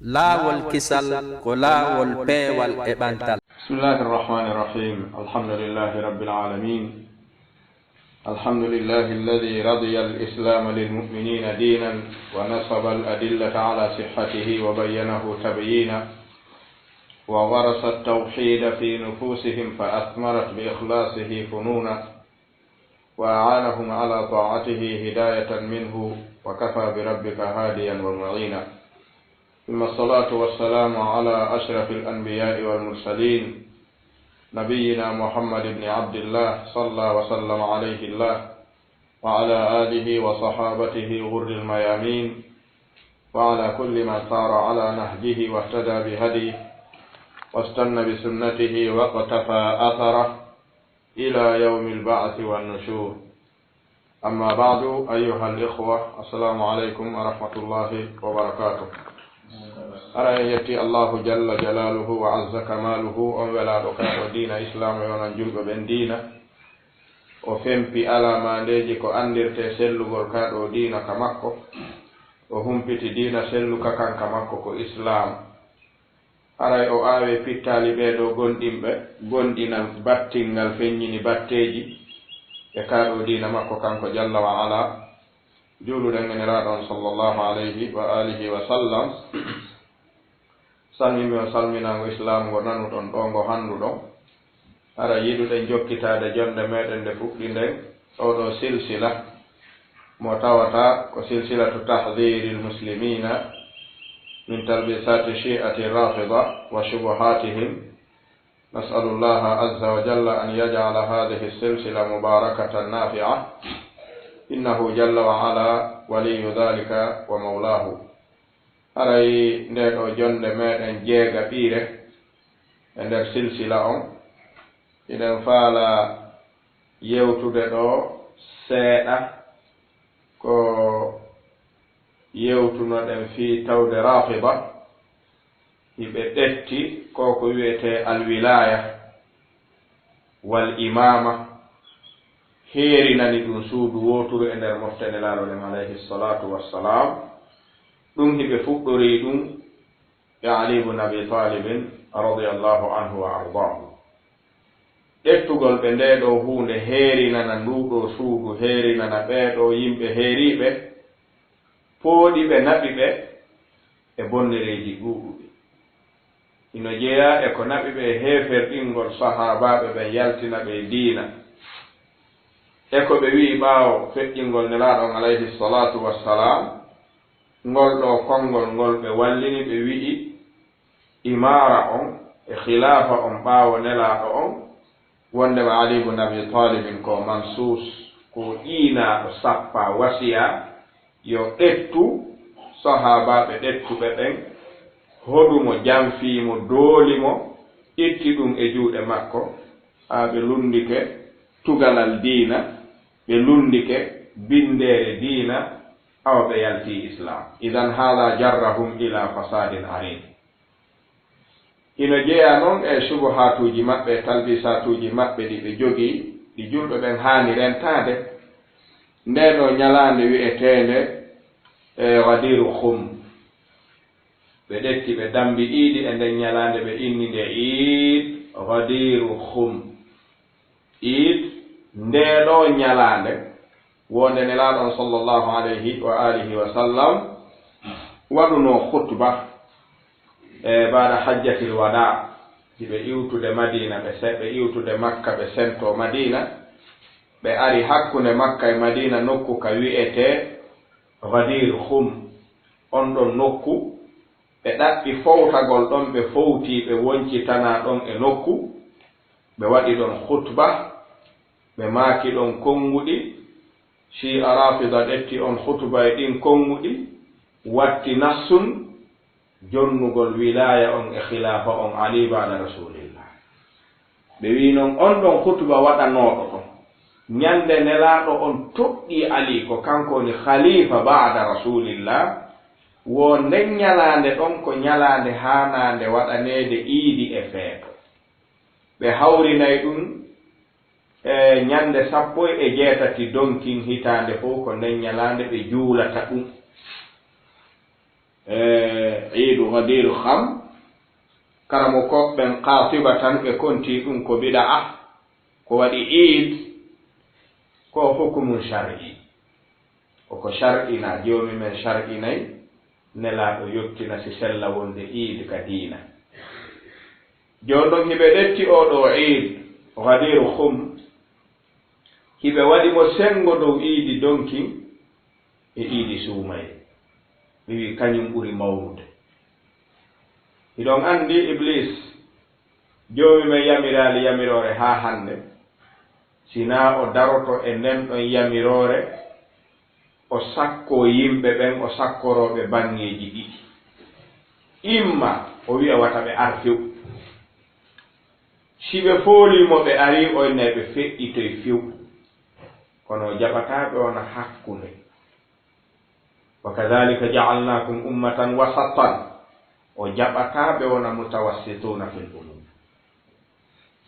laawol kisal ko laawol peewal e ɓantal. Bismillahir Rahmanir Rahim. Alhamdulillahi Rabbil Alamin. Alhamdulillahi alladhi radiya al-islam lil mu'minina dinan wa nasaba al-adillata ala sihhatihi wa bayyanahu tabyina wa warasa at-tawhid fi nufusihim fa athmarat bi ikhlasihi fununa wa a'anahum ala ta'atihi hidayatan minhu wa kafa bi rabbika hadiyan wa mu'ina. ثم الصلاة والسلام على أشرف الأنبياء والمرسلين نبينا محمد بن عبد الله صلى وسلم عليه الله وعلى آله وصحابته غر الميامين وعلى كل من سار على نهجه واهتدى بهديه واستنى بسنته واقتفى أثره إلى يوم البعث والنشور. أما بعد أيها الإخوة، السلام عليكم ورحمة الله وبركاته. ara yetti Allahu jalla jalaluhu wa azza kamaluhu on welaɗo kaɗo diina islam yonan julɓe ɓen diina o fempi alamandeji ko andirte sellugol kaɗo diina ka makko o humpiti diina selluka kanka makko ko islam. aray o awe pittali ɓeɗo gonɗinɓe gonɗinal battingal feññini batteji e kaɗo diina makko kanko jalla wa ala. juuluɗen eniraɗon sallallahu alayhi wa alihi wa sallam salmimi o salminango islam ngo nanuɗon ɗo ngo handuɗon. ara yiɗuɗen jokkitade jonde meɗen nde fuɗɗi nden oɗo silsila mo tawata ko silsilatu tahdiri lmuslimina min talbisati shi'ati rafida wa shubuhatihim. nasalu llaha azza wa jalla an yaj'ala hadhihi silsila mubarakatan nafi'a innahu jalla wa ala waliyu dhalika wa mawlahu. aray nde ɗo jonde meɗen jeega ɓiire e nder silsila on iɗen faala yewtude ɗo seeɗa ko yewtunoɗen fi tawde rafiba hiɓe ɗetti ko wiyete alwilaya wal imama heerinani ɗum suudu woturu e nder moftene laaroɗen alayhi salatu wassalam. ɗum hiɓe fuɗɗori ɗum e Ali ibn Abi Talibin radiyallahu anhu wa ardahu. ɗettugol ɓe nde ɗo hunde heerinana nduɗo suudu, heerinana ɓeɗo yimɓe heeriɓe pooɗiɓe naɓiɓe e bonnereji ɗuɗuɗi. ino jeeya e ko naɓiɓe e heferɗingol sahabaɓe ɓe yaltina ɓe diina e ko ɓe wi ɓaawo feƴƴingol nelaɗon alayhi salatu wassalam. ngol ɗo konngol ngol ɓe wallini ɓe wi'i imara on e khilafa on ɓaawo nelaɗo on wondema Ali ibn Abi Talibin ko mansus ko ƴiinaɗo sappa wasiya yo ɗettu sahabaɓe ɗettuɓe ɓen hoɗumo janfiimo doolimo itti ɗum e juuɗe makko haa ɓe lundike tugalal diina, ɓe lundike bindeere diina, awa ɓe yalti islam. idan haala jarrahum ila fasadin arin. ino jeeya noon e subuhatuji maɓɓe, talbisatuji maɓɓe ɗi ɓe jogii ɗi julɓe ɓen haani rentade. ndeɗo ñalande wi'etende wadiru khum ɓe ɗetti ɓe dambi ɗiɗi e nden ñalande ɓe inni nde iid wadiru khum. iid ndeɗo ñalande wonde nelaɗon sallallahu alayhi wa alihi wa sallam waɗuno khutba e baada hajjatil wada hiɓe iwtude madina ɓe iwtude makka ɓe sento madina ɓe ari hakkunde makka e madina nokku ka wi'ete ghadir khum. on ɗon nokku ɓe ɗaɓɓi fowtagol ɗon, ɓe fowti ɓe woncitana ɗon e nokku, ɓe waɗi ɗon khutba, ɓe maaki ɗon konguɗi. shi'a rafida ɗetti on khutba e ɗin konguɗi, watti nassun jonnugol wilaya on e khilafa on Ali ba'da rasulillah. ɓe wi noon on ɗon khutba waɗanoɗo ɗon ñande nelaɗo on toɗɗi Ali ko kanko woni khalifa ba'da rasulillah, wo nden ñalande ɗon ko ñalande hanande waɗanede iidi e feeto. ɓe hawrinay ɗum e ñande 17 donkin hitande fof ko nden ñalande ɓe juulata ɗum. iidu gadiru ham karamo koɓɓen qatibatan ɓe konti ɗum ko bida'a ko waɗi iid ko hukumun shar'i oko shar'ina joomi men shar'inayi nelaaɗo yottina si sella wonde iid ka diina jooni ɗon hiɓe ɗetti oɗo iid gadiru hum hiɓe waɗi mo sengo dow iidi donkin e iidi suumaye ɓe wi kañum ɓuri mawnude hiɗon anndi iblis joomi men yamirali yamirore haa hannde sina o daroto e nden ɗon yamirore o sakko yimɓe ɓen o sakkoroɓe bangeji ɗiɗi imma o wi'a wata ɓe arfew si ɓe foolimo ɓe ari oyne ɓe feƴƴitoy few kono o jaɓataɓe wona hakkunde wa kadhalika ja'alnakum ummatan wasatan o jaɓataɓe wona mutawassituna fil umur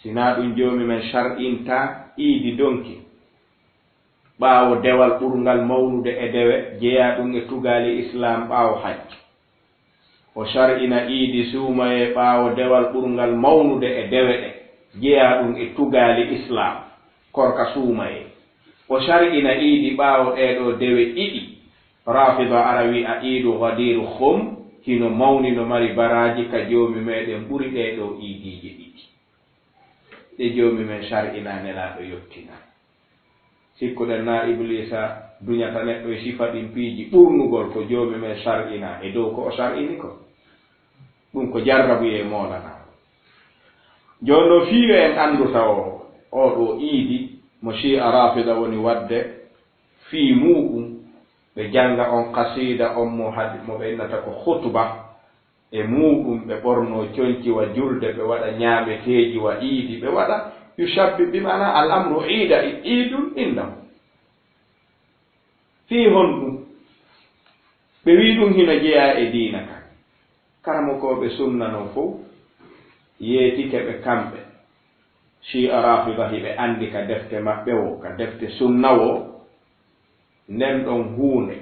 sina ɗum joomi men shar'inta iidi donki ɓaawo dewal ɓurgal mawnude e dewe jeeya ɗum e tugali islam ɓaawo hajj o shar'ina iidi suumaye ɓaawo dewal ɓurgal mawnude e dewe ɗe jeeya ɗum e tugali islam korka suumaye o shar'ina iidi ɓaawo ɗeɗo dewe ɗiɗi rafida ara wi a iidu gadiru hum hino mawni no mari baraji ka joomi meɗen ɓuri ɗeɗo iidiji ɗiɗi ɗe joomi men shar'ina nelaɗo yottina sikkuɗen na iblisa duñata neɗɗo e sifa ɗin piiji ɓurnugol ko joomi men shar'ina e dow ko o shar'ini ko ɗum ko jarrabuye molana joni ɗo fiiwe en annduta o oɗo iidi mo shi'a rafida woni wadde fii muɗum ɓe janga on kasida on mo ɓe innata ko khutba e muɗum ɓe ɓorno coñci wa julde ɓe waɗa ñaameteeji wa iidi ɓe waɗa yushabbi bi mana al amru iida iidun indam fii hon ɗum ɓe wi ɗum hina jeeya e diina kan karamo koɓe sunna non fof yeetike ɓe kamɓe shi'a rafida hiɓe andi ka defte maɓɓe wo ka defte sunna wo nden ɗon huunde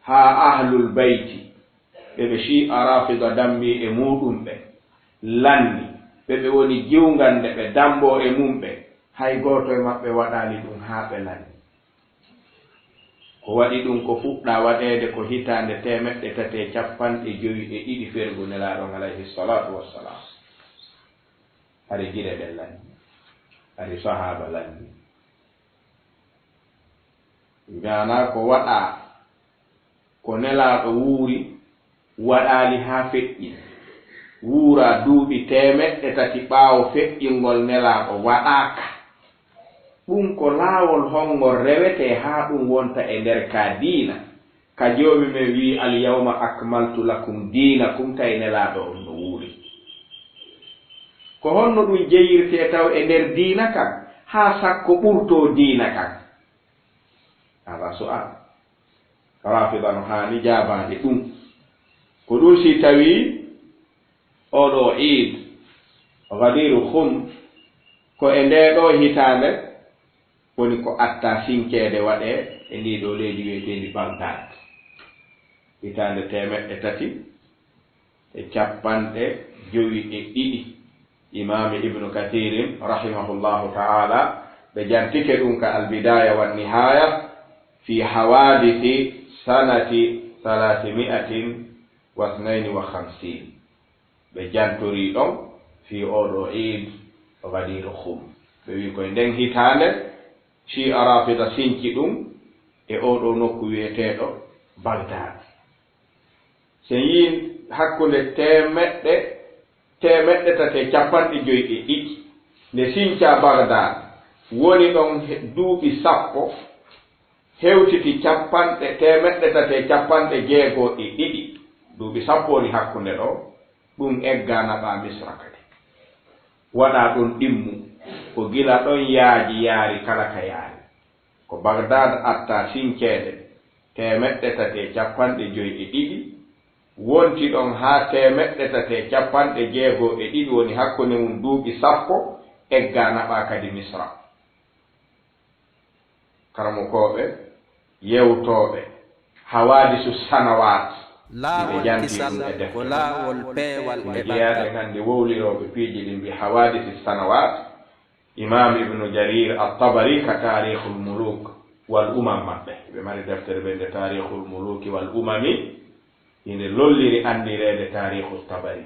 haa ahlul bayti ɓeɓe shi'a rafida dammi e muɗum ɓe lanni ɓeɓe woni jiwgande ɓe dambo e mum ɓe hay gooto e maɓɓe waɗali ɗum haa ɓe lanni ko waɗi ɗum ko fuɗɗa waɗede ko hitande 350 fergu nelaɗon alayhi salatu wassalam hari gire ɓe lanni hari sahaba lanni gana ko waɗa ko nelaɗo wuuri waɗali haa feƴƴi wuura duuɓi 300 ɓaawo feƴƴingol nelaɗo waɗaka ɗum ko laawol hongol rewete haa ɗum wonta e nder ka diina ka joomi men wi al yawma akmaltu lakum dinakum tay nelaɗo on no wuuri ko honno ɗum jeyirte taw e nder diina kan haa sakko ɓurto diina kan ala su'al rafida no haani jaabade ɗum ko ɗum si tawi oɗo iid gadiru hum ko e ndeɗo hitande woni ko atta sinkede waɗe e ndiɗo leydi wiyetendi Bagdad hitande 350 imami ibnu kathirin rahimahullahu ta'ala ɓe jantike ɗum ka albidaya wa nihaya fi hawadithi sanati 352 ɓe jantori ɗon fi oɗo iid gadiru hum ɓe wi koye nden hitande shi'a rafida sinci ɗum e oɗo nokku wiyeteɗo Bagdad sen yin hakkunde 350 nde sinca Bagdad woni ɗon duuɓi 10 hewtiti 362 duuɓi 10 woni hakkunde ɗo ɗum egganaɓa misra kadi waɗa ɗon ɗimmu ko gila ɗon yaaji yaari kala ka yaari ko Bagdad atta sincede 352 wonti ɗon haa 362 woni hakkunde mum duuɓi 10 egganaɓa kadi misra karamo koɓe yewtoɓe hawadisu sanawat laawol kisal ko laawol peewal e ɓangal hande wowliroɓe piiji ɗin bi hawadisi sanawat imam ibnu jarir at-tabari ka tarihul muluk wal umam maɓɓe ɓe mari deftere ɓe nde tarihul muluki wal umami ine lolliri andirede tarihu tabari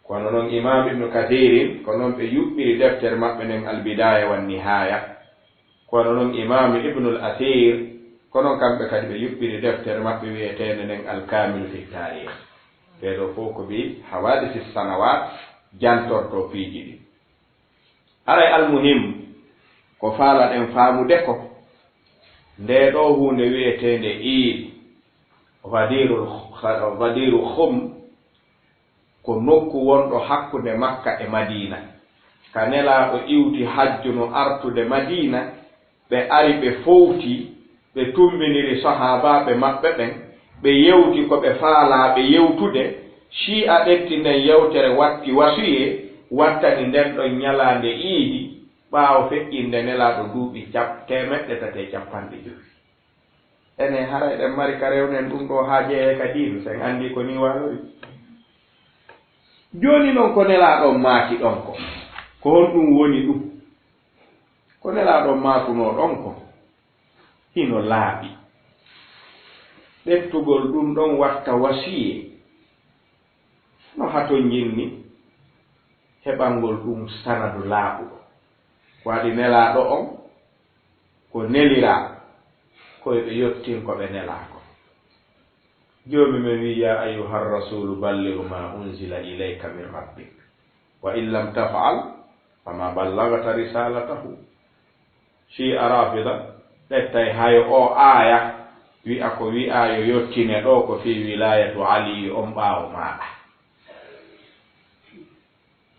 kono noon imam ibnu kathirin ko noon ɓe yuɓɓiri deftere maɓɓe nden albidaya wan nihaya kono noon imam ibnu l athir kono kamɓe kadi ɓe yuɓɓiri deftere maɓɓe wiyetede nden alkamil fi tarih ɓeɗo fof ko ɓi hawadisi sanawat jantorto piiji ɗi aray almuhim ko faalaɗen faamude ko nde ɗo hunde wiyetede iid wadiru khum ko nokku wonɗo hakkude makka e madina ka nelaɗo iwti hajju no artude madina ɓe ari ɓe fowti ɓe tumbiniri sahabaɓe maɓɓe ɓen ɓe yewti ko ɓe faalaɓe yewtude si a ɗetti nden yewtere watti wasuye wattani nden ɗon ñalande iidi ɓaawo feƴƴinde nelaɗo duuɓi 350 ene hara eɗen mari ka rewnen ɗum ɗo haa jeeye ka diinu sen anndi ko ni walori jooni noon ko nelaɗon maaki ɗon ko honɗum woni ɗum ko nelaɗon maakuno ɗon ko hino laaɓi ɗettugol ɗum ɗon watta wasiye no haton jinni heɓangol ɗum sanadu laaɓuɗo ko waɗi nelaɗo on ko nelira koye ɓe yottin ko ɓe nelaako joomi men wi ya ayuha rasulu balligu ma unzila ilayka min rabbik wa in lam tafal fama ballagata risalatahu si arafida ɗettay hay o aaya wi'a ko wi'ayo yottine ɗo ko fi wilayatu aliyi on ɓaawo maɗa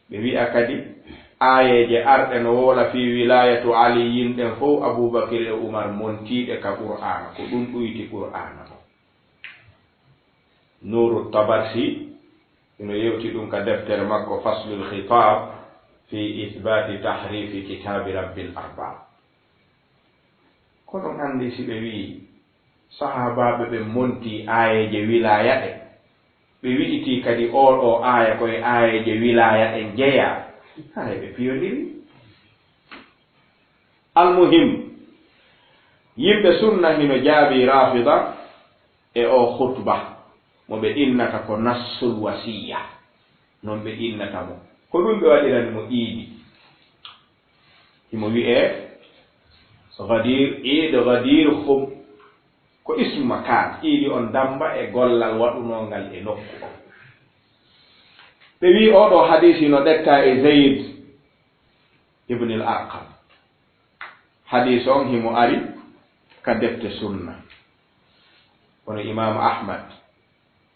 ɓe wi'a kadi aayeje arɗe no wola fi wilayatu aliyin ɗen fof aboubacry e oumar montiɗe ka qur'ana ko ɗum ɗuyti qur'ana o nuru tabarsi ino yewti ɗum ka deftere makko faslul khitab fi ithbati tahrifi kitabi rabbil arbab kono andi si ɓe wi sahabaɓe ɓe monti aayeje wilaya ɗe ɓe wiɗiti kadi oɗo aaya koye aayeje wilaya ɗen jeeya hay ɓe piyodiri almuhim yimɓe sunna hino jaabi rafida e o khutba mo ɓe innata ko nassul wasiya non ɓe innata mo ko ɗum ɓe waɗirani mo iidi himo wi'e gadir khum ko ismu makan iidi on damba e gollal waɗunongal e nokku o ɓe wi oɗo hadisi no ɗetta e zayd ibn al arqam hadis on himo ari ka defte sunna kono imamu ahmad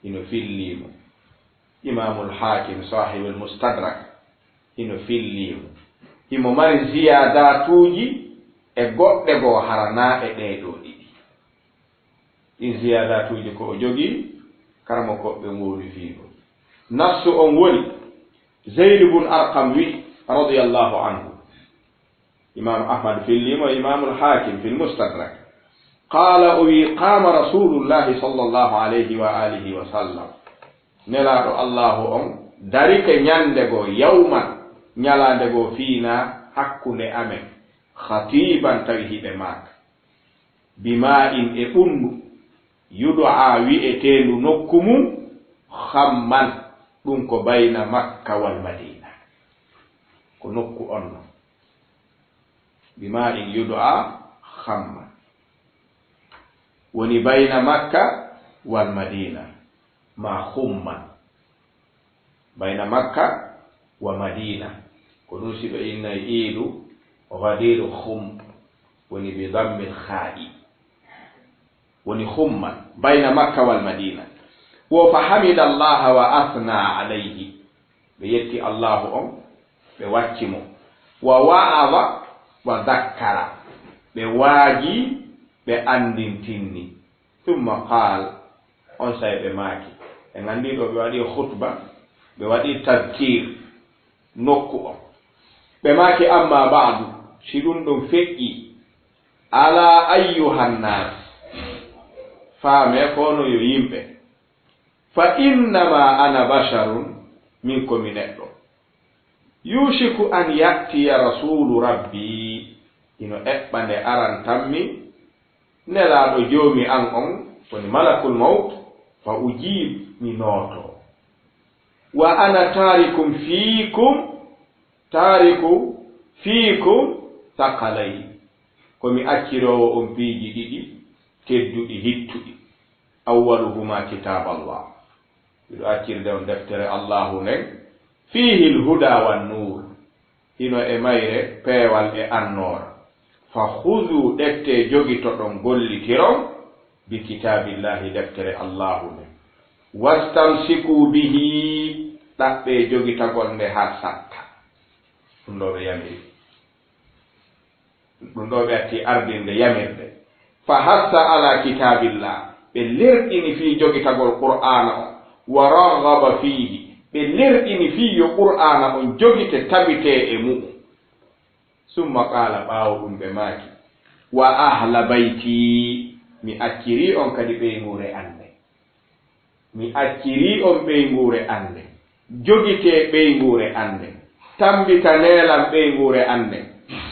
hino fillimo imamu lhakim sahibu lmustadrak hino fillimo himo mari ziyadatuji e goɗɗe goo harana e ɗeɗo ɗiɗi ɗin ziyadatuji ko o jogii karamo koɓɓe ngowi fiigo nassu on woni zayd ibn arqam wi radiyallahu anhu imam ahmad fillimo imam al-hakim fil mustadrak qala o wi qama rasulullahi sallallahu alayhi wa alihi wa sallam nelaɗo allahu on darike ñande goo yawman ñalande goo fiina hakkunde amen khatiban tawi hiɓe maaka bima in e ɓundu yudoa wi'etendu nokku mum khamman ɗum ko bayna makka wal madina ko nokku on no bima in yudoa khamman woni bayna makka wal madina ma khumman bayna makka wa madina ko ɗum si ɓe inna iidu غدير خم وني بضم الخاء وني خما بين مكة والمدينة وفحمد الله وأثنى عليه بيتي الله بواتمه ووعظ وذكر بواجي بأندين تني ثم قال أنسى بماكي en andi ɗo ɓe waɗi khutba ɓe waɗi tadkir nokku ɓe maaki amma ba'du si ɗum ɗum feƴƴi ala ayyuhan nas faame kono yo yimɓe fa innama ana basharun min komi neɗɗo yushiku an yatiya rasulu rabbi ino eɓɓa nde aran tammi nelaaɗo joomi an on woni malakul maut fa ujib mi nooto wa ana tariku fiikum sakalay komi accirowo on piiji ɗiɗi tedduɗi hittuɗi awwaluhuma kitaballah miɗo accirde on deftere allahu nden fihi lhuda wannur hino e mayre peewal e annoora fa hudu ɗette jogito ɗon gollitiron bi kitabillahi deftere allahu nden wastamsiku bihi ɗaɓɓe jogitagol nde har satta ɗum ɗo ɓe yamiri ɗum ɗo ɓe atti ardinde yamirde fa hassa ala kitabillah ɓe lerɗini fi jogitagol qur'ana on wa raghaba fihi ɓe lerɗini fi yo qur'ana on jogite tabite e muɗum summa qala ɓaawo ɗum ɓe maaki wa ahla bayti mi acciri on kadi ɓeygure ande mi acciri on ɓeygure ande jogite ɓeygure ande tambita neelam ɓeygure ande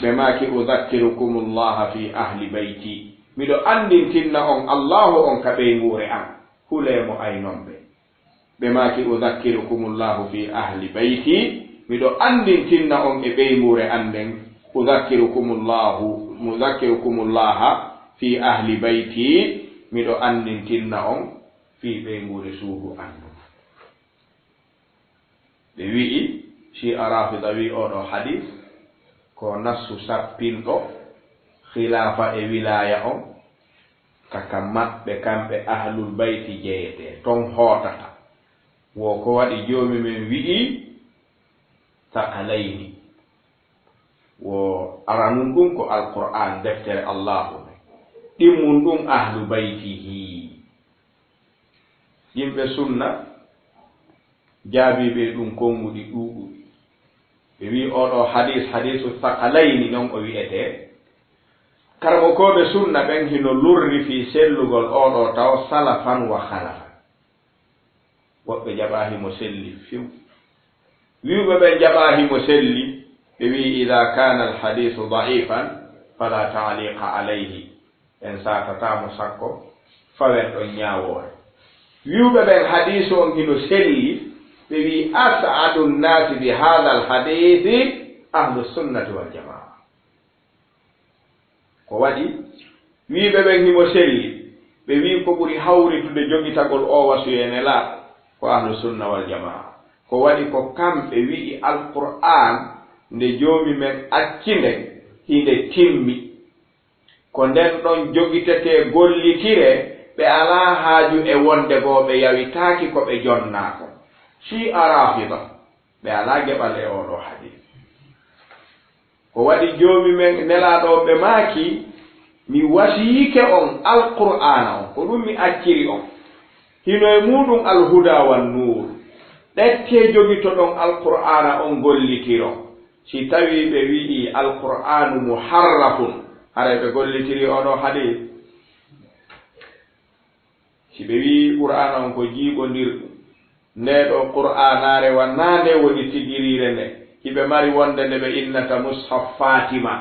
ɓe maaki udhakkirukumullah fi ahli bayti miɗo andintinna on allahu on ka ɓeygure an hulemo aynon ɓe maaki udhakkirukumullahu fi ahli bayti miɗo andintinna on e ɓeygure anden udhakkirukumullah fi ahli bayti miɗo andintinna on fi ɓeygure suudu andu ɓe wi'i si arafida wi oɗo hadis ko nassu sappinɗo khilafa e wilaya on kaka maɓɓe kamɓe ahlul bayti jeyete ton hootata wo ko waɗi joomi men wi'i sakalayni wo aranum ɗum ko alqur'an deftere allahu ɗimmum ɗum ahlu baytihi yimɓe sunna jaabiɓe ɗum konguɗi ɗuuɗuɗi ɓe wi oɗo hadisu sakalayni non o wi'ete karmo koɓe sunna ɓen hino lurri fi sellugol oɗo taw salafan wa halafan woɓɓe jaɓahimo selli fiw wiwɓe ɓen jaɓahimo selli ɓe wi ida kana alhadisu da'ifan fala ta'liqa alayhi en satatamo sakko fawen ɗon ñawore wiwɓe ɓen hadisu on hino selli ɓe wi as'adu nnasi bi hada alhadisi ahlu sunnati wal jamaa ko waɗi wiɓe ɓen himo selli ɓe wi ko ɓuri hawritude jogitagol o wasuyene laaɓo ko ahlu sunna wal jamaa ko waɗi ko kamɓe wi'i alqur'an nde joomi men accinde hinde timmi ko nden ɗon jogitete gollitire ɓe ala haaju e wonde goo ɓe yawitaaki ko ɓe jonnaako si arafida ɓe ala geɓal e oɗo hadis ko waɗi joomi men nelaaɗo ɓe maaki mi wasiike on alqur'ana on ko ɗum mi acciri on hino e muɗum alhuda wan nur ɗette jogito ɗon alqur'ana on gollitiro si tawi ɓe wi'i alqur'anu muharrafun hara ɓe gollitiri oɗo hadis si ɓe wi qur'ana on ko jiiɓondirɗum ndeɗo qur'anare wannande woni tigirire nde hiɓe mari wonde nde ɓe innata mushaf fatima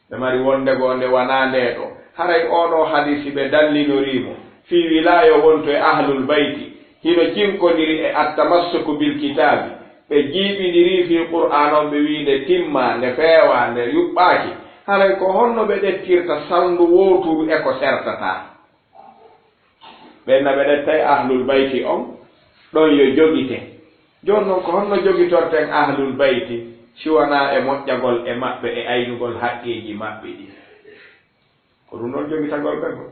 ɓe mari wonde goo nde wana ndeɗo haray oɗo hadisi ɓe dallinorimo fi wilayo wonto e ahlul bayti hino cinkodiri e attamassuku bil kitabi ɓe jiiɓidiri fi qur'an on ɓe wi nde timma nde feewa nde yuɓɓaki haray ko honno ɓe ɗettirta salndu woturu e ko sertata ɓenna ɓe ɗettay ahlul bayti on ɗon yo jogite joni noon ko honno jogitorten ahlul bayti siwana e moƴƴagol e maɓɓe e aynugol haqqeji maɓɓe ɗi ko ɗum ɗon jogitagol ɓe ko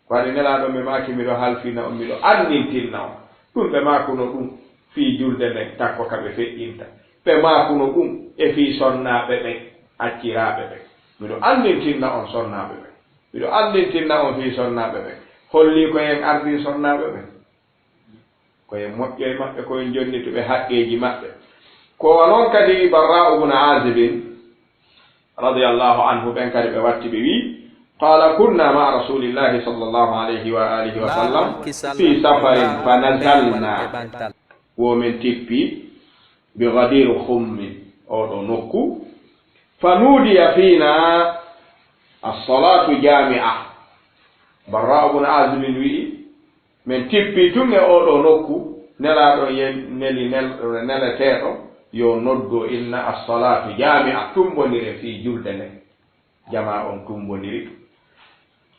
waɗi nelaɗo ɓe maki miɗo halfina on miɗo andintinna on ɗum ɓe makuno ɗum fi julde nden takko kaɓe feƴƴinta ɓe makuno ɗum e fi sonnaɓe ɓen acciraɓe ɓen miɗo andintinna on sonnaɓe ɓen miɗo andintinna on fi sonnaɓe ɓen holli koyen ardi sonnaɓe ɓen koyen moƴƴoye maɓɓe koyen jonnituɓe haqqeji maɓɓe ko noon kadi barra ibn azibin radiyallahu anhu ɓen kadi ɓe watti ɓe wi قال كنا مع رسول الله صلى الله عليه وآله وسلم في سفر فنزلنا ومن تبي بغدير خم أو نكو فنودي فينا الصلاة جامعة براء بن عازب وي من تبي تنge أو نكو نلا نلي نلتيرو yo noddo inna as-salatu jami'a tumbonire fi juldene jama on tumboniri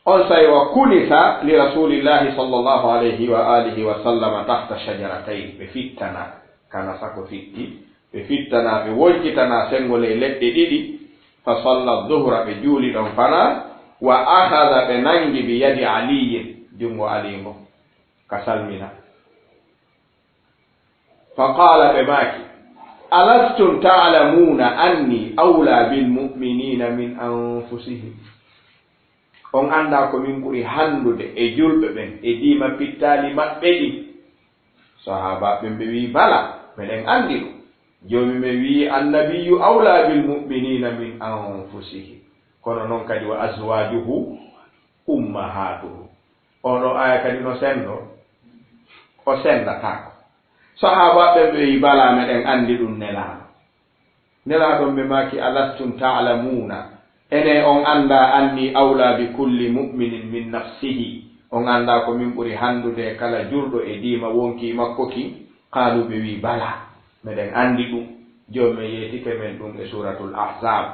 on say wa kunisa li rasulillahi sallallahu alayhi wa alihi wa sallama tahta shajaratayn be fittana kana sako fitti be fittana be wojjitana sengole ledde didi fa salla dhuhra be juli don fana wa akhadha be nangi bi yadi ali jungo alingo kasalmina fa qala be maki ألستم تعلمون أني أولى بالمؤمنين من أنفسهم on anda ko min ɓuri handude e julɓe ɓen e dima pittali maɓɓe ɗi sahaba ɓe ɓe wi bala meɗen andi ɗum jomi me wi annabiyu awla bil mu'minina min anfusihim kono noon kadi wa azwajuhu ummahatuhu oɗo aya kadi no sendo o sendatako sahaba ɓe wi bala meɗen andi ɗum nelaɗon ɓe maki alastum ta'lamuna ene on anda anni awla bi kulli mu'minin min nafsihi on anda ko min ɓuri handude kala jurɗo e dima wonki makko ki qalu ɓe wi bala meɗen andi ɗum jomi yetike men ɗum e suratul ahzab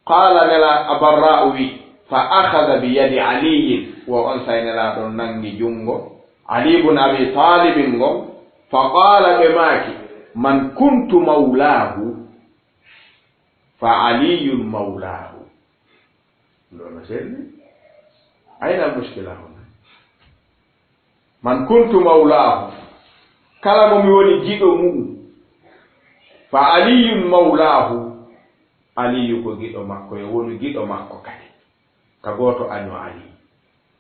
qala nela abarra'u wi fa akhadha bi yadi aliyin wo on say nelaɗon nangi jungo ali ibn abi talibin gon فقال بماكي من كنت مولاه فعلي مولاه لو نسيرني أين المشكلة هنا من كنت مولاه كلام ميوني جيدو مو فعلي مولاه علي كو جيدو ماكو يوني جيدو ماكو كاي كغوتو أنو علي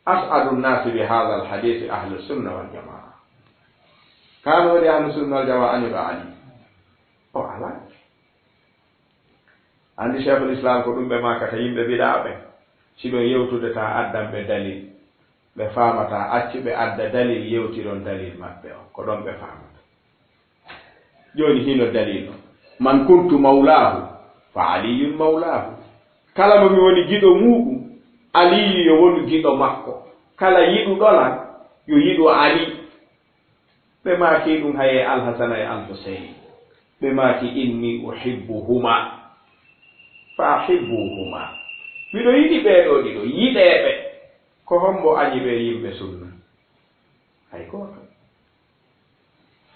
أسعد الناس بهذا الحديث أهل السنة والجماعة كانوا أهل السنة والجماعة أن يبقى علي أو على عندي شيخ الإسلام كتب بما كتيم ببداء به سيدون يوتو دتا أدام بدليل بفهمتا أتي بأدى دليل يوتي دون دليل ما بيو كدون بفهمتا جوني هنا دليل من كنت مولاه فعلي مولاه كلا مميوني جيدو موكو علي يوني جيدو مكو كلا يدو دولا يدو علي بماكي دون هاي الحسن الحسين بماكي إني أحبهما فأحبوهما miɗo yiɗi ɓeeɗo ɗiɗo yiɗeeɓe ko hombo añi ɓe yimɓe sunna hay gooto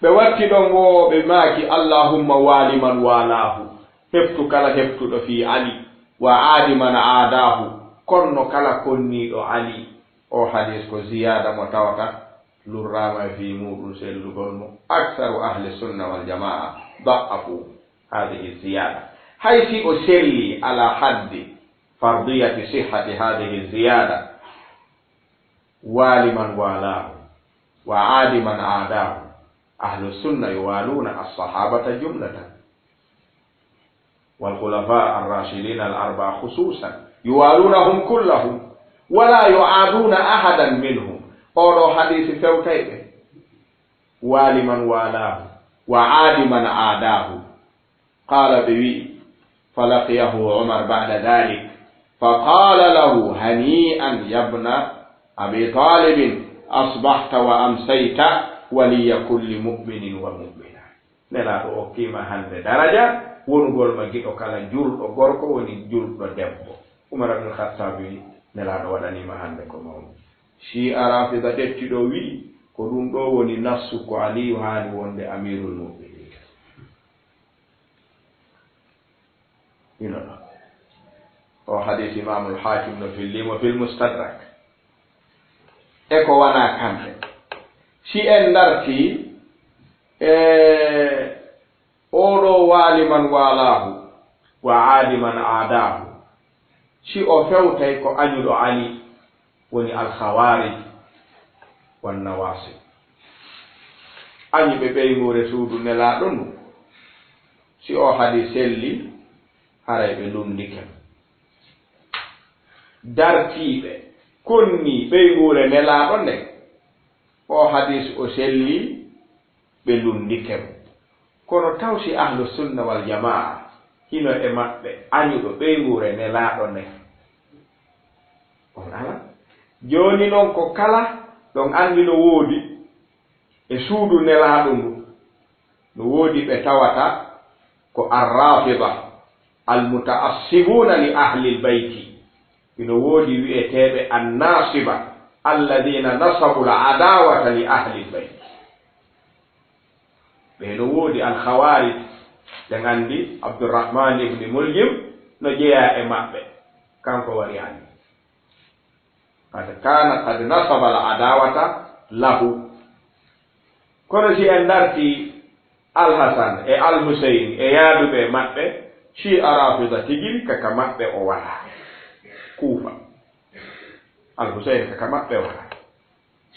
ɓe watti ɗon wowoɓe maaki allahumma waali man walaahu heftu kala heftuɗo fi ali wa aadi man aadaahu konno kala konniiɗo ali o hadis ko ziyada mo tawata lurrama fi muɗum sellugol mo aksaru ahli sunna wal jamaa da'afu hadihi ziyada hay si o selli ala haddi فرضية صحة هذه الزيادة والي من والاه وعاد من عاداه أهل السنة يوالون الصحابة جملة والخلفاء الراشدين الأربعة خصوصا يوالونهم كلهم ولا يعادون أحدا منهم أولو حديث فوتيب والي من والاه وعاد من عاداه قال بوي فلقيه عمر بعد ذلك فقال له هنيئا يا ابن أبي طالب أصبحت وأمسيت ولي كل مؤمن ومؤمنة نلا أوكيما هند درجة ونقول ما جيت أكلا جول أغوركو وني جول بدمبو عمر بن الخطاب نلا وداني ما هندكم شي أرافضة تتدوي كدوم دو وني نفسك علي وهاني وند أمير المؤمنين يلا وحديث إمام الحاكم في الليم وفي المستدرك إكو وانا كامل شي اندرتي أولو والي من والاه وعاد من عاداه شي أفوتي كو أنيلو علي وني الخوارج والنواصب أني ببيمو رسول نلا دونو شي أو حديث اللي هاي بلون ديكم dartiiɓe konni ɓeyguure nelaaɗo nden o hadis o selli ɓe lundike mo kono taw si ahlu sunna wal jamaa hino e maɓɓe añuɗo ɓeyguure nelaaɗo nden on ala jooni noon ko kala ɗon anndi no woodi e suudu nelaaɗo ndu no woodi ɓe tawata ko arrafida almutaassibuna li ahli lbayti ino woodi wi'eteeɓe annasiba alladina nasabu l adawata li ahli lbayti ɓe no woodi alkhawarij ɓe nganndi abdourahman ibni muljim no jeeya e maɓɓe kanko wari anndi kad kana kad nasaba l adawata lahu kono si en darti alhasan e alhusayn e yaaduɓe maɓɓe si arafida tigiri kaka maɓɓe o wala kuufa alhusayn kaka maɓɓe wala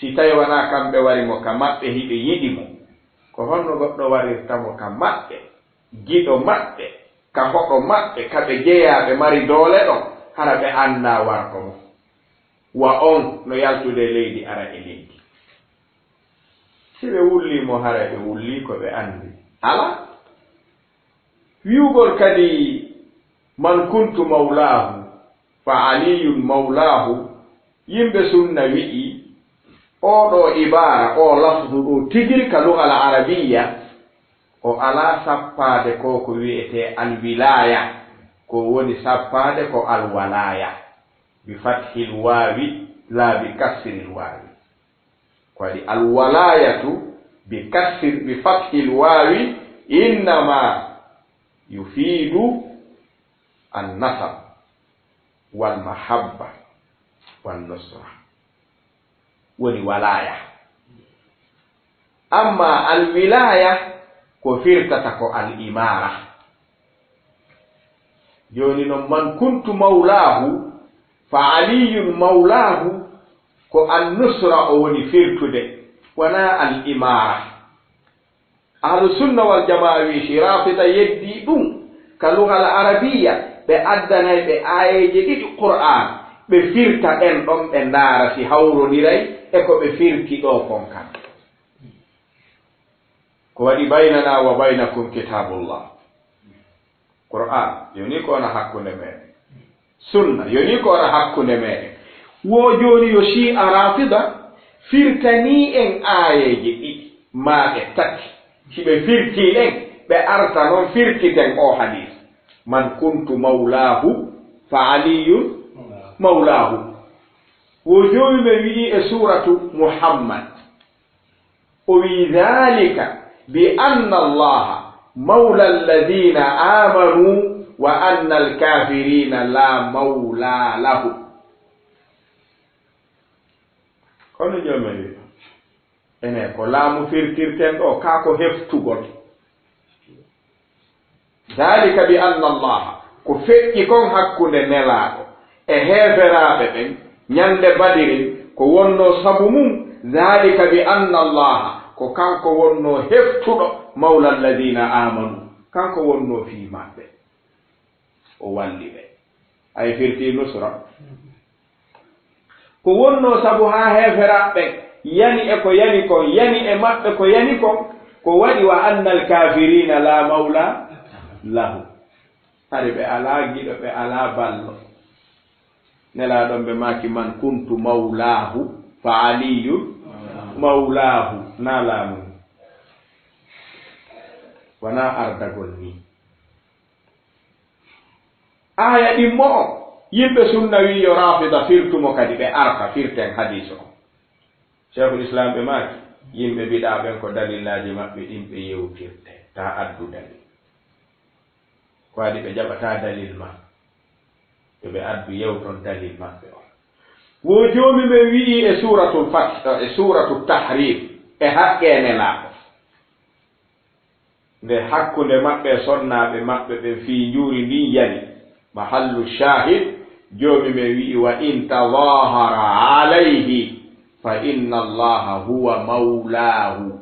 si tawi wona kamɓe wari mo ka maɓɓe hiɓe yiɗi mo ko honno goɗɗo warirtamo ka maɓɓe giɗo maɓɓe ka hoɗo maɓɓe kaɓe jeeyaɓe mari doole ɗon hara ɓe annda warko mo wa on no yaltude leydi ara e leydi si ɓe wullimo hara ɓe wulli ko ɓe anndi ala wi'ugol kadi man kuntu mawlahu fa aliyun mawlahu yimɓe sunna wi'i oɗo ibara o lafdu ɗo tigiri ka lugal arabiya o ala sappade ko ko wi'ete alwilaya ko woni sappade ko alwalaya bi fathil wawi la bi kasril wawi ko waɗi alwalayatu bi fathil wawi innama yufidu annasab walmahabba wannusra woni walaya amma alwilaya ko firtata ko alimara joni noon man kuntu mawlahu fa aliyun mawlahu ko annusra o woni firtude wona alimara ahlu sunna wal jamaa wi si rafida yeddi ɗum ka lugal arabiya ɓe addanay ɓe ayeje ɗiɗi qur'an ɓe firta ɗen ɗon ɓe ndaara si hawroniray e ko ɓe firti ɗo kon kam ko waɗi baynana wa baynakum kitabullah qur'an yoni ko wona hakkunde meɗen sunna yoni ko wona hakkunde meɗen wo joni yo shi'a rafida firtani en ayeje ɗiɗi maaɓe tati si ɓe firti ɗen ɓe arta noon firtiten o hadis man kuntu mawlahu fa aliyun mawlahu wo joni ɓe wi'i e suratu muhammad o wi dhalika bi anna allaha mawla alladina amanu wa anna alkafirina la mawla lahu kono jomen wi ene ko laamu firtirten ɗo ka ko heftugol dhalika bi anna allaha ko feƴƴi kon hakkunde nelaaɗo e heeferaɓe ɓen ñande badirin ko wonno sabu mum dhalika bi anna allaha ko kanko wonno heftuɗo mawla alladina amanu kanko wonno fii maɓɓe o walli ɓe ay firti nusra ko wonno sabu ha heeferaɓe yani e ko yani kon yani e maɓɓe ko yani kon ko waɗi wa anna alkafirina la mawla lahu hari ɓe ala giɗo ɓe ala ballo nelaɗon ɓe maki man kuntu mawlahu fa aliyu mawlahu na laamu wona ardagol ni aya ɗimmo o yimɓe sunna wi yo rafida firtumo kadi ɓe arta firten hadis o cheikhul islam ɓe maki yimɓe mbiɗa ɓen ko dalillaji maɓɓe ɗin ɓe yewtirte ta addu dalil ko waɗi ɓe jaɓata dalil ma to ɓe addu yewton dalil maɓɓe o wo joomi ɓe wi'i e suratul fath e suratul tahrim e haqqene laaɓo nde hakkunde maɓɓe sonnaɓe maɓɓe ɓe fii njuuri ndin yani mahallu shahid joomi ɓe wi'i wa in tadahara alayhi fa inna allaha huwa mawlahu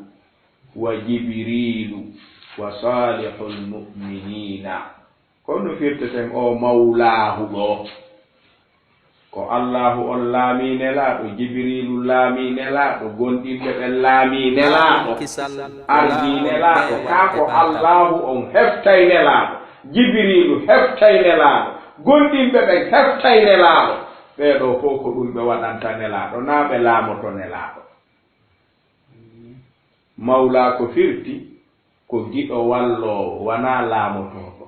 wa jibrilu wa salihul mu'minina kono firteten o mawlahu ɗo ko allahu on laami nelaaɗo, jibrilu laami nelaaɗo, gonɗinɓe ɓe laami nelaaɗo, ardi nelaaɗo. kaa ko allahu on heftay nelaaɗo, jibrilu heftay nelaaɗo, gonɗinɓe ɓen heftay nelaaɗo. ɓeeɗo fof ko ɗum ɓe waɗanta nelaaɗo, naa ɓe laamoto nelaaɗo. mawla ko firti ko giɗo walloowo, wonaa laamotooɗo.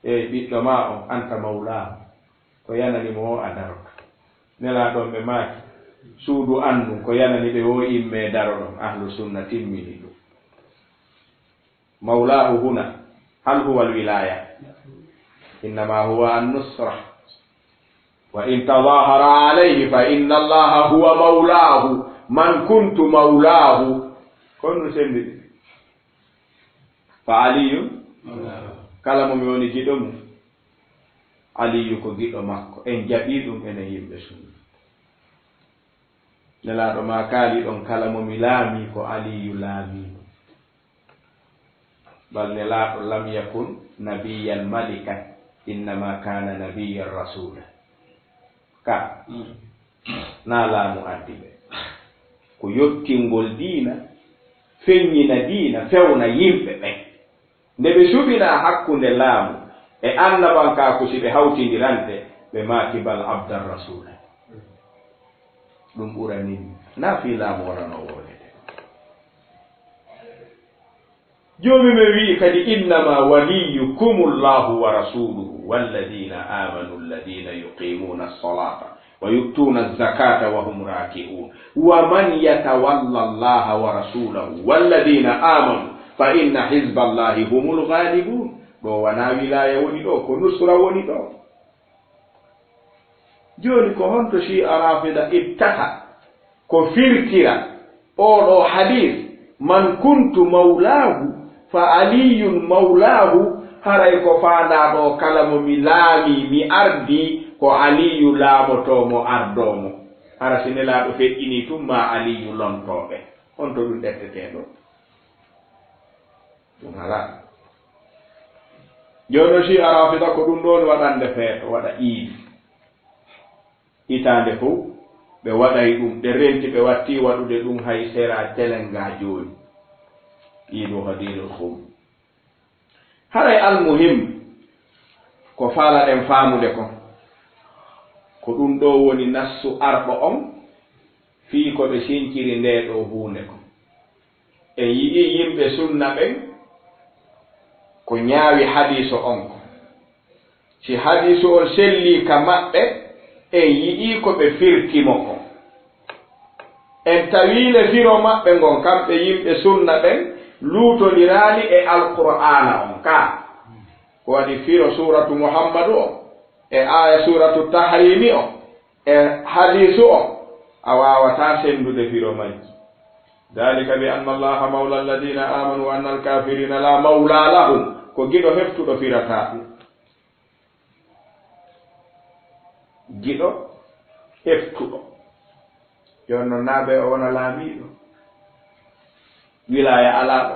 eyi ɓiɗɗo ma on anta mawlaahu, ko yananimo o a daroto. nelaaɗon ɓe maaki suudu anndu ko yanani ɓe o imme daro ɗon. ahlu sunna timmini ɗum. mawlaahu huna hal huwa alwilaya, innama huwa annusra, wa in tadahara alayhi fa inna allaha huwa mawlaahu man kuntu mawlaahu. kon no sendi fa aliyun kala mo mi woni giɗo mum, aliyu ko giɗo makko. en jaɓi ɗum enen yimɓe sunna. nelaaɗo ma kaali ɗon kala mo mi laami ko aliyu laamimo. bal nelaaɗo lam yakun nabiyan malikan, innama kana nabiyan rasula. ka na laamu addi ɓe ko yottingol diina, feññina diina, fewna yimɓe ɓen. nde ɓe suɓina hakkunde laamu e annabankaako si ɓe hawtindirante, ɓe maaki bal abdan rasula. ɗum ɓuranin na fii laamu wonano wonede. joomi men wii kadi innama waliyukum llahu wa rasuluhu walladina amanu alladina yuqimuna alsalata wa yuktuna alzakata wa hum raki'un wa man yatawalla allaha wa rasulahu walladina amanu fa inna hizba allahi humul ghalibun. ɗo wona wilaya woni ɗo, ko nusra woni ɗo. joni ko honto shi'a rafida ittata ko firtira oɗo hadis man kuntu mawlahu fa aliyun mawlahu, haray ko faandaɗo kala mo mi laami mi ardi ko aliyu laamotomo ardomo. hara sinelaaɗo feƴƴini tumma aliyu lontoɓe. honto ɗum ɗetteteɗo ɗum hala. jono shi'a rafida ko ɗum ɗon waɗande feeto, waɗa iidi hitande fof ɓe waɗay ɗum, ɗe renti ɓe watti waɗude ɗum hay sera telenga joni iidu hadinul khum. haray almuhim ko faalaɗen faamude ko ɗum ɗo woni nassu arɓo on fii ko ɓe sinciri nde ɗo huunde ko. en yiɗi yimɓe sunna ɓen ko ñaawi hadiso on ko, si hadiso on selli ka maɓɓe en yiɗi ko ɓe firtimo ko. en tawiile firo maɓɓe ngon kamɓe yimɓe sunna ɓen luutodiraani e alqur'ana on ka ko waɗi firo suratu muhammadu o e aya suratu tahrimi o e hadisu o, a wawata sendude firo majji. dalika bi anna allaha mawla alladina amanu wa anna alkafirina la mawla lahum, ko giɗo heftuɗo firata ɗum. giɗo heftuɗo jonno naaɓe o wona laamiɗo, wilaya alaɗo.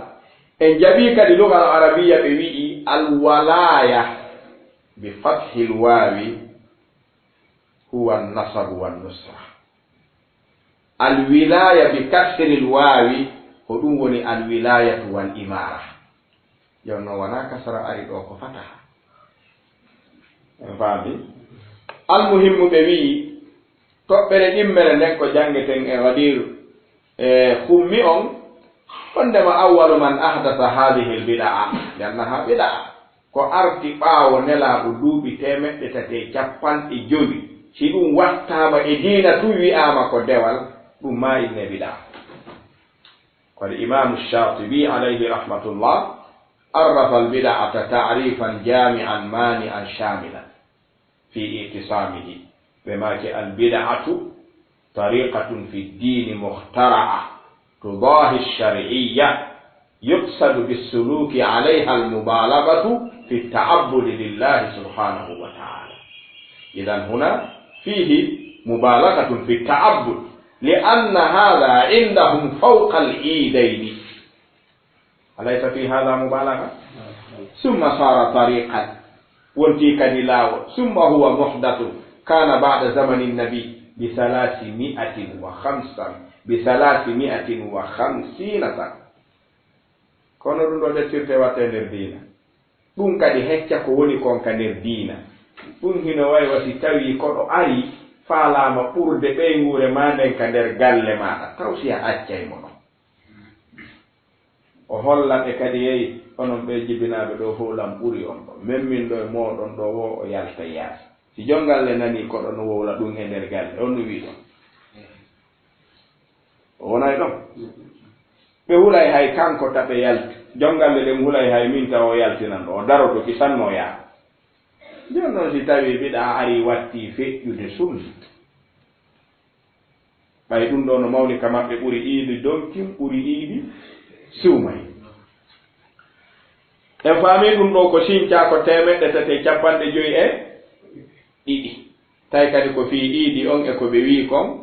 en jaɓi kadi lugal arabiya ɓe wi'i alwalaya bi fathi lwawi huwa nasabu wannusra. alwilaya bi kasri lwawi ko ɗum woni alwilayatu wal imara. jonno wona kasra ari ɗo ko fataha. en faami. almuhimmu ɓe wi'i toɓɓere ɗimmere nden ko jangeten e wadiru e hummi on wondema awwalu man ahdatha hadihi lbida'a, liannaha bida'a, ko arti ɓaawo nelaaɗo duuɓi 350 si ɗum wattama e diina tu wi'ama ko dewal, ɗum ma inne bida'a. kono imamu shatibi alayhi rahmatullah arrafa albida'ata ta'rifan jami'an mani'an shamilan fi i'tisamihi بما البدعة طريقة في الدين مخترعة تضاهي الشرعية يقصد بالسلوك عليها المبالغة في التعبد لله سبحانه وتعالى. إذا هنا فيه مبالغة في التعبد لأن هذا عندهم فوق الإيدين. أليس في هذا مبالغة؟ ثم صار طريقا wonti kadi laawol summa huwa muhdatun kana ba'da zamani nabi bi 350 sana kono ɗum ɗo deftirte watte nder diina ɗum kadi hecca ko woni kon ka nder diina ɗum hino wayi wasi tawi koɗo ari faalama ɓurde ɓeygure ma nden ka nder galle maɗa taw si a accay mo ɗon o hollanɓe kadi yeyi onon ɓe jibinaɓe ɗo fof lam ɓuri on ɗo memmin ɗo e moɗon ɗo wo o yalta yaasi si jongalle nani koɗo no wowla ɗum e nder galle on no wi ɗon o wonay ɗon ɓe hulay hay kanko taɓe yalti jongalle ɗen hulay hay min taw o yaltinan ɗo o daroto kisanno yaa joni noon si tawi mbiɗa ari watti feƴƴude sunna ɓay ɗum ɗo no mawni ka maɓɓe ɓuri iidi donkin ɓuri iidi suumay en faami ɗum ɗo ko sinca ko 350 tawi kadi ko fii iidi on e ko ɓe wi kon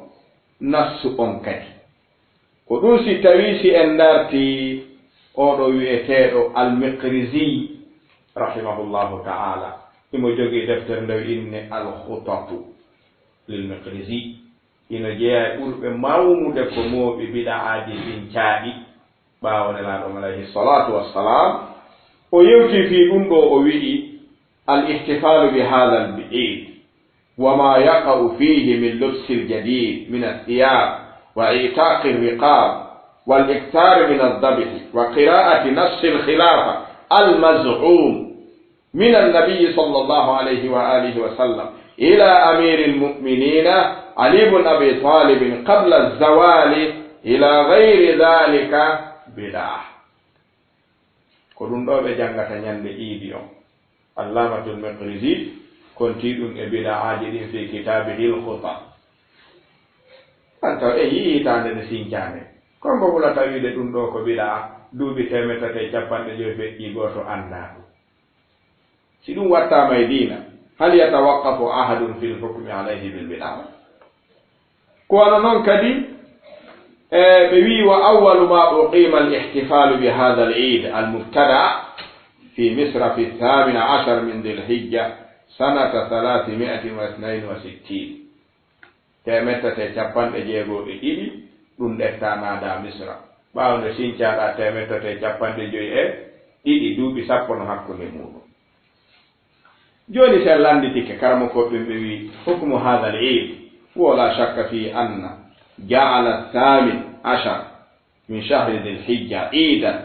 nassu on kadi ko ɗum si tawi si en darti oɗo wi'eteɗo al-Miqrizi rahimahullahu ta'ala imo jogii deftere nde inne al-Khutatu lil-Miqrizi ino jeeya ɓurɓe mawnude ko mooɓi bid'aaji ɗin caaɗi ɓaawo nelaaɗo alayhi salatu wassalam o yewti fii ɗum ɗo o wi'i al-ihtifalu bi hadha al-eid wa ma yaqa'u fihi min lubsi al-jadid min ath-thiyab wa i'taqi al-riqab wal-ikthar min adh-dhabh wa qira'ati nass al-khilafa al-maz'um من النبي صلى الله عليه وآله وسلم إلى أمير المؤمنين علي بن أبي طالب قبل الزوال إلى غير ذلك بدعة كلون دوبه جانغاتا ñande إيدي علامة المقرزي كنتي دون بدعة دي في كتابه الخطأ أنت أي تانde sinjane kon bo la tawide dum do ko bid'a duubi temetate jappande joy fe goto anda si ɗum wattama e diina hal yatawaqqafu ahadun fi lhukmi alayhi bilbid'a ko wana noon kadi ɓe wi wa awalu ma uqima alihtifalu bi hadha al-eid al-mubtada fi misra fi 18 min dhil-hijja sanata 362 temettate capanɗe jeegoɓe ɗiɗi ɗum ɗettanaɗa misra ɓawnde sincaɗa temettate capanɗe joyi e ɗiɗi duuɓi sappo no hakkunde muɗum joni sen landitike karamo koɓɓen ɓe wi hukmu hadha al-eid wala shakka fi anna ja'ala 18 min shahri dhil-hijja eidan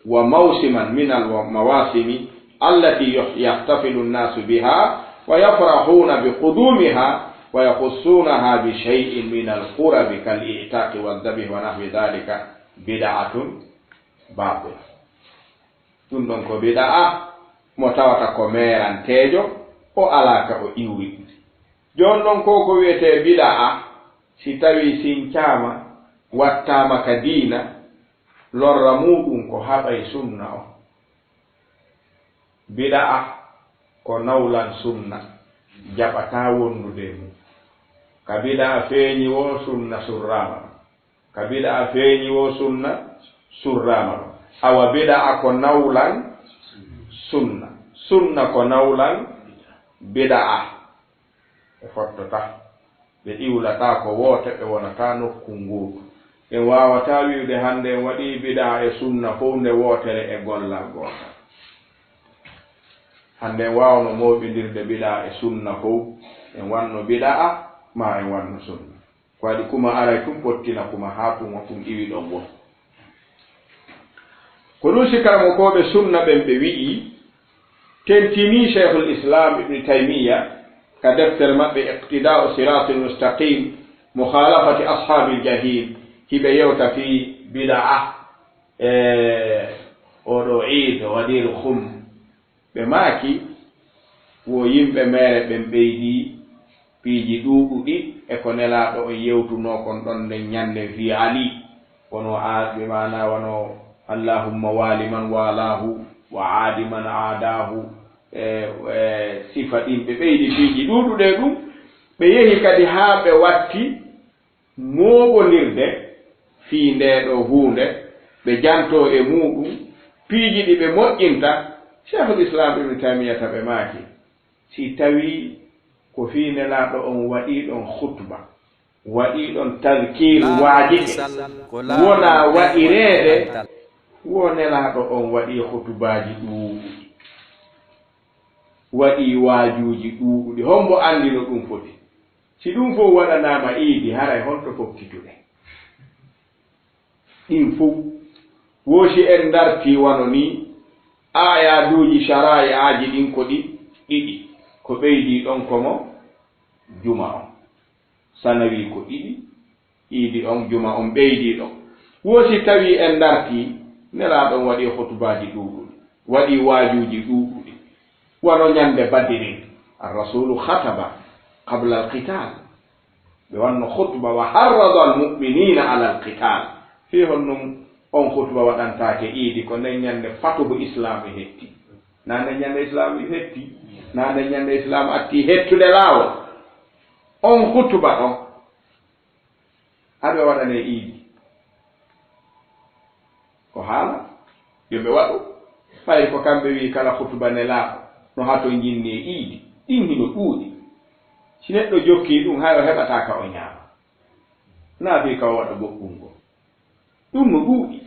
wa mawsiman min al-mawasimi allati yahtafilu an-nasu biha wa yafrahuna biqudumiha wa yakhussunaha bi shay'in min al-qurbi kal-i'taqi wad-dhabh wa nahwi dhalika bid'atun batila ɗum ɗon ko bid'a mo tawata ko merantejo o alaka o iwri jon non ko wiyete bid'a si tawi sincama wattama ka diina lorra muɗum ko haɓay sunna o bid'a ko nawlan sunna jaɓata wondude mum ka bid'a feeñi wo sunna surrama ka bid'a feeñi wo sunna surrama awa bid'a ko nawlan sunna sunna ko nawlan bid'a e fottota ɓe iwlata ko woote ɓe wonata nokku nguuɗu en wawata wiwde hande en waɗi bid'a e sunna fof nde wootere e gollal gootal hande en wawno moɓidirde bid'a e sunna fof en wanno bid'a ma en wanno sunna ko waɗi kuma aray tum ɓottina kuma ha tuma tum iwi ɗon won ko ɗum sikaramo koɓe sunna ɓen ɓe wi'i tentini cheikhul islam ibn taymiya ka deftere maɓɓe iqtida'u siratul mustaqim mukhalafati ashabil jahil hiɓe yewta fi bid'a oɗo eid waɗir khum ɓe maaki wo yimɓe mere ɓen ɓeydi piiji ɗuuɗuɗi e ko nelaɗo o yewtuno kon ɗon nden ñande fi ali wono ɓe mana wono allahumma wali man walahu wa aadi man aadahu sifa ɗin ɓe ɓeydi piiji ɗuuɗuɗe ɗum ɓe yehi kadi haa ɓe watti mooɓondirde fii ndeɗo huunde ɓe janto e muɗum piiji ɗi ɓe moƴƴinta cheikhul islam ibnu taymiyata ɓe maaki si tawi ko fii nelaaɗo on waɗii ɗon khutba waɗii ɗon tadkir waajike wona waɗireede wo nelaaɗo on waɗii khutubaaji ɗuuɗi waɗii waajuuji ɗuuɗuɗi hombo anndi no ɗum foti si ɗum fof waɗanaama iidi haray honto fokkituɗe ɗin fof woosi en dartii wano ni ayaduuji shara'aaji ɗin ko ɗiɗi ko ɓeydii ɗon komo juma on sanawi ko ɗiɗi iidi on juma on ɓeydii ɗon woosi tawi en dartii nelaaɗon waɗii khutubaaji ɗuuɗuɗi waɗii waajuuji ɗuuɗuɗi wano ñande badirin arrasulu khataba qabla alqital ɓe wanno khutba wa harrada almuminina ala alqital fi honnum on khutba waɗantaake iidi ko nden ñande fatuhu islam e hetti nande ñande islam e hetti nande ñande islam atti hettude laawol on khutba ɗon aɓe waɗane iidi ko haala yoɓe waɗu fay ko kamɓe wi kala khutba ne laaɓo no hato jinni e iidi ɗin hino ɗuuɗi si neɗɗo jokkii ɗum hay o heɓataaka o ñaama naa fi ka o waɗa goɗɗum ɗum no ɗuuɗi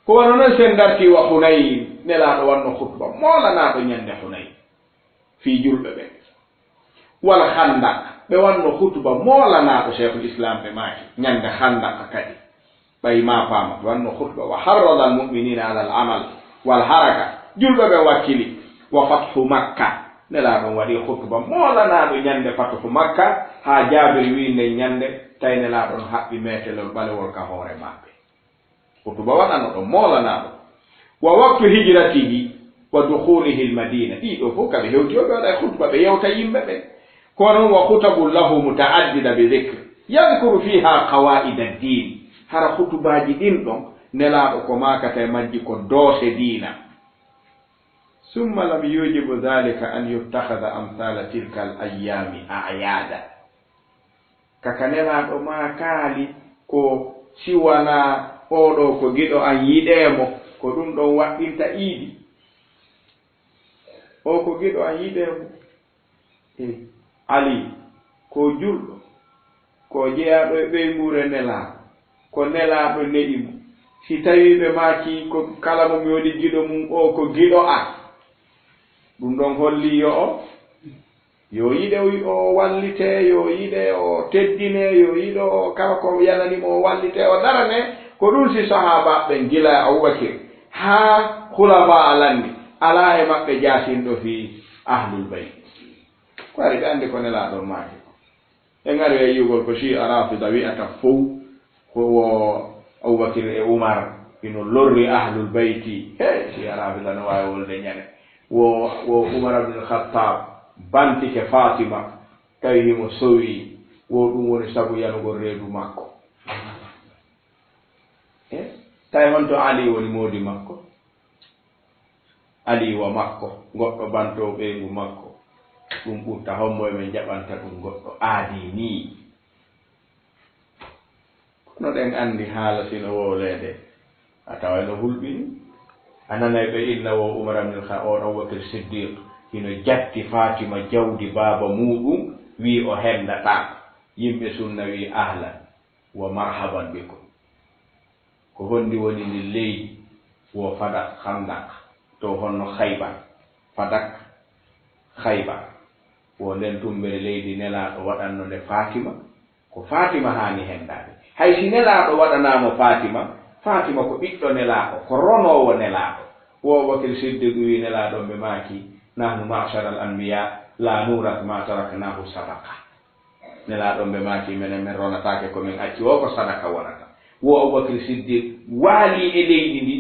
ko wano noon sen dartii wa Hunayn nelaaɗo wanno khutba moolanaaɗo ñande Hunayn fii julɓe ɓe wala Khandak ɓe wanno khutba moolanaaɗo cheikhul islam ɓe maaki ñande Khandak kadi ɓay ma paama ɓe wanno khutba wa harrada almuminina ala al amal wal haraka julɓe ɓe wakkili wa fathu makka nelaaɗon waɗi khutba moolanaaɗo ñande fathu makka haa jaabiri wiinde ñande tawi nelaaɗon haɓɓi metelol ɓalewol ka hoore maɓɓe khutba waɗano ɗon moolanaaɗo wa waktu hijratihi wa dukhulihi almadina ɗiɗo fof kaɓe hewti o ɓe waɗa khutba ɓe yewta yimɓe ɓe ko noon wa khutabu lahu mutaaddida bi dhicre yadkuru fiha qawaida addin hara khutubaaji ɗin ɗon nelaaɗo ko maakata e majji ko doose diina summa lam yujibu dhalika an yuttakhada amthala tilka al ayami ayada kaka nelaaɗo maakaali ko siwana oɗo ko giɗo an yiɗeemo ko ɗum ɗon waɗɗinta iidi o ko giɗo an yiɗeemo ali ko julɗo ko jeyaaɗo e ɓeymure nelaaɗo ko nelaaɗo neɗi mo si tawi ɓe maaki ko kala mo mi waɗi giɗo mum o ko giɗo an ɗum ɗon holli yo yiɗe o wallite yo yiɗe o teddine yo yiɗo o kala ko yananimo o wallite o darane ko ɗum si sahaba ɓen gila Abubakir haa khulafa alandi ala e maɓɓe jaasinɗo fi ahlul bayt ko ari ɓe anndi ko nelaaɗon maaki e ngari e yugol ko si arafida wi'ata fof ko wo Abubakir e Umar ino lorri ahlul bayti si arafida no waawi wolde ñane wo Umar ibn Khattab bantike Fatima tawi himo sowi wo ɗum woni sabu yanugol reedu makko tawi honto Ali woni moodi makko Ali wa makko goɗɗo banto ɓeygu makko ɗum ɓurta hommo eɓe jaɓanta ɗum goɗɗo aadi ni kono ɗen anndi haala sino wowleede a tawa no hulɓini a nanay ɓe inna wo Umar ibn Khattab o Abubakar Siddiq hino jatti Fatima jawdi baaba muɗum wi o hendata yimɓe sunna wi ahlan wa marhaban bikum ko honndi woni ndi leydi wo Fadak Khandak to honno Khaybar Fadak Khaybar wo nden tumbere leydi nelaaɗo waɗanno nde Fatima ko Fatima haani hendaade hay si nelaaɗo waɗanaamo Fatima ko ɓiɗɗo nelaaɗo ko ronoowo nelaaɗo wo Abubakar Siddiq wi nelaaɗo ɓe maaki nahnu ma'shara al anbiya la nurat ma taraknahu sadaqa nelaaɗo ɓe maaki minen min ronataake ko min acci o ko sadaka wonata wo Abubakar Siddiq waali e leydi ndi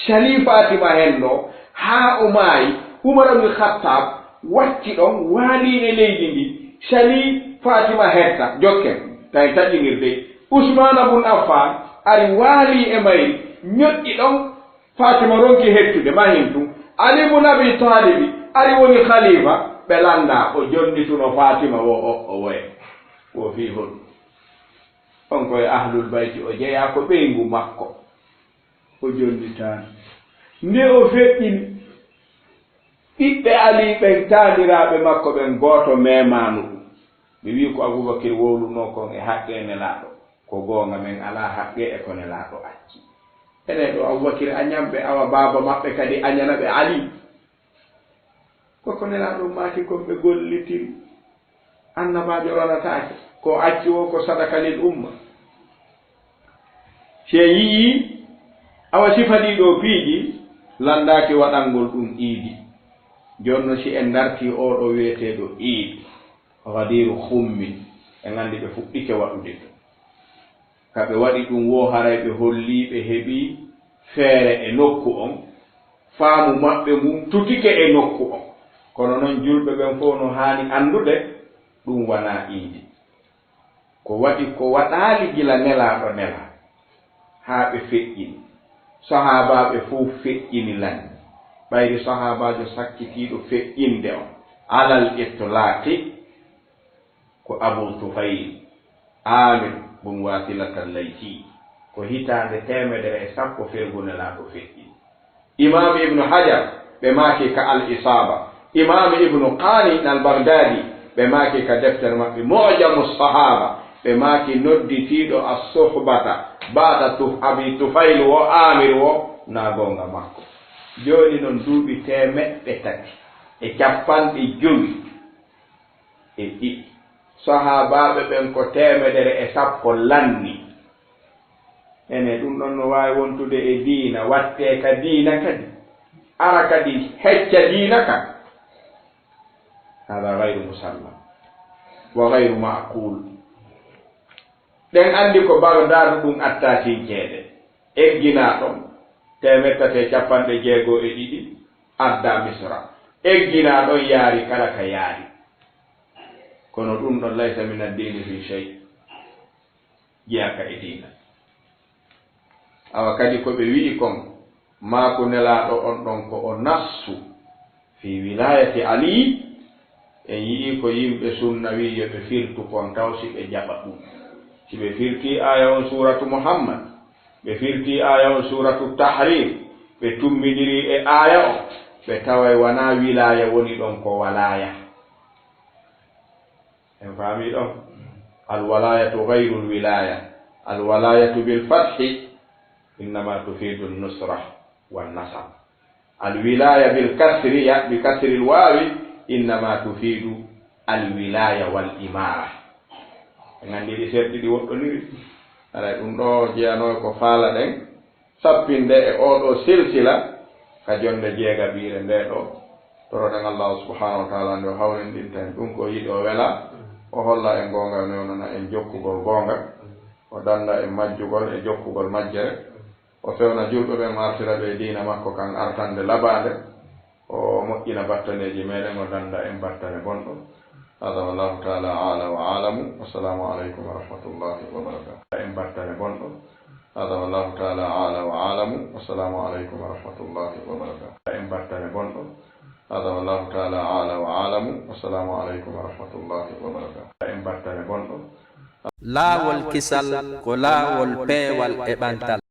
sali Fatima hen ɗo haa o maayi Umar ibn Khattab watti ɗon waali e leydi ndi sali Fatima hetta jokken tawi taƴƴinirde Usman ibn Affan ari waali e mayri ñoƴƴi ɗon Fatima ronki hettude mahin tum Ali ibn Abi Talib ari woni khalifa ɓe landa o jonnituno Fatima o woye wo fi hon on koye ahlul bayti o jeeya ko ɓeyngu makko o jonnitani nde o feƴƴini ɓiɓɓe ali ɓen taaniraaɓe makko ɓen gooto memanu ɗum mi wi ko Aboubakir wowluno kon e haqqe nelaaɗo ko goonga men alaa haqqe e ko nelaaɗo acci enen ɗo Aboubakir añamɓe awa baaba maɓɓe kadi añana ɓe ali koko nelaaɗo maaki kon ɓe gollitiri annabaajo ronataake ko acci o ko sadaka lil umma se yii awa sifa ɗiɗo piiji landaaki waɗangol ɗum iidi jonno si en darti oɗo wiyeteɗo iidi gadiru hummin e nganndi ɓe fuɗɗike waɗude ɗum kaɓe waɗi ɗum wo haray ɓe holli ɓe heɓi feere e nokku on faamu maɓɓe mum tutike e nokku on kono noon julɓe ɓen fof no haani anndude ɗum wona iidi ko waɗi ko waɗaali gila nelaaɗo nelaa haa ɓe feƴƴini sahaabaaɓe fof feƴƴini lanni ɓayri sahaabaajo sakkitiiɗo feƴƴinde on alal itlaaqi ko Abu Tufayl Amir bun Wasilata Laysi ko hitaande 110 fergo nelaaɗo feƴƴini imam ibnu Hajar ɓe maaki ka al isaaba imam ibnu Qani al Baghdadi ɓe maaki ka deftere maɓɓe mu'jamu sahaba ɓe maaki nodditiiɗo as-suhbata baada Abi Tufayl wo Amir wo naa goonga makko jooni noon duuɓi 300 e 50 e ɗiɗi sahaabaaɓe ɓen ko 110 lanni ene ɗum ɗon no waawi wontude e diina wattee ka diina kadi ara kadi hecca diina kan hada gayru musallam wa gayru maqul ɗen anndi ko Bagdad ɗum attatinkeede egginaa ɗon 362 adda Misra egginaa ɗon yaari kala ka yaari kono ɗum ɗon laysa min addini fi shay jeyaka e diina awa kadi ko ɓe wi'i kon maako nelaaɗo on ɗon ko o nassu fi wilayati Ali en yi'i ko yimɓe sunna wi yo ɓe firtu kon taw si ɓe jaɓa ɗum si ɓe firti aya on suratu Muhammad ɓe firti aya on suratu Tahrim ɓe tummidiri e aya o ɓe taway wona wilaya woni ɗon ko walaya en faami ɗon alwalayatu gayru lwilaya alwalayatu bilfathi innama tufidu nusra wannasab alwilaya bilkasri bikasri lwawi innama tufidu alwilaya wal imara en anndi ɗi serɗi ɗi woɗɗoniri aɗa ɗum ɗo jeyanoy ko faala ɗen sappinde e oɗo silsila ka jonde jeegaɓiire nde ɗo toroɗen allahu subhanahu wa taala nde o hawrindinten ɗum ko yiɗi o wela o holla en goonga newnana en jokkugol goonga o danda en majjugol e jokkugol majjere o fewna julɓe ɓen artira ɓe diina makko kan artande labaande o moƴƴina battaneji meɗen o danda en battane gonɗo hada wallahu taala ala wa alamu wassalamu aleykum wa rahmatullahi wa barakatuh en battane gonɗo hada wallahu taala ala wa alamu wassalamu aleykum wa rahmatullahi wa barakatuh en battane gonɗo hada wallahu taala ala wa alamu wassalamu aleykum wa rahmatullahi wa barakatuh en battane gonɗo laawol kisal ko laawol peewal e ɓantal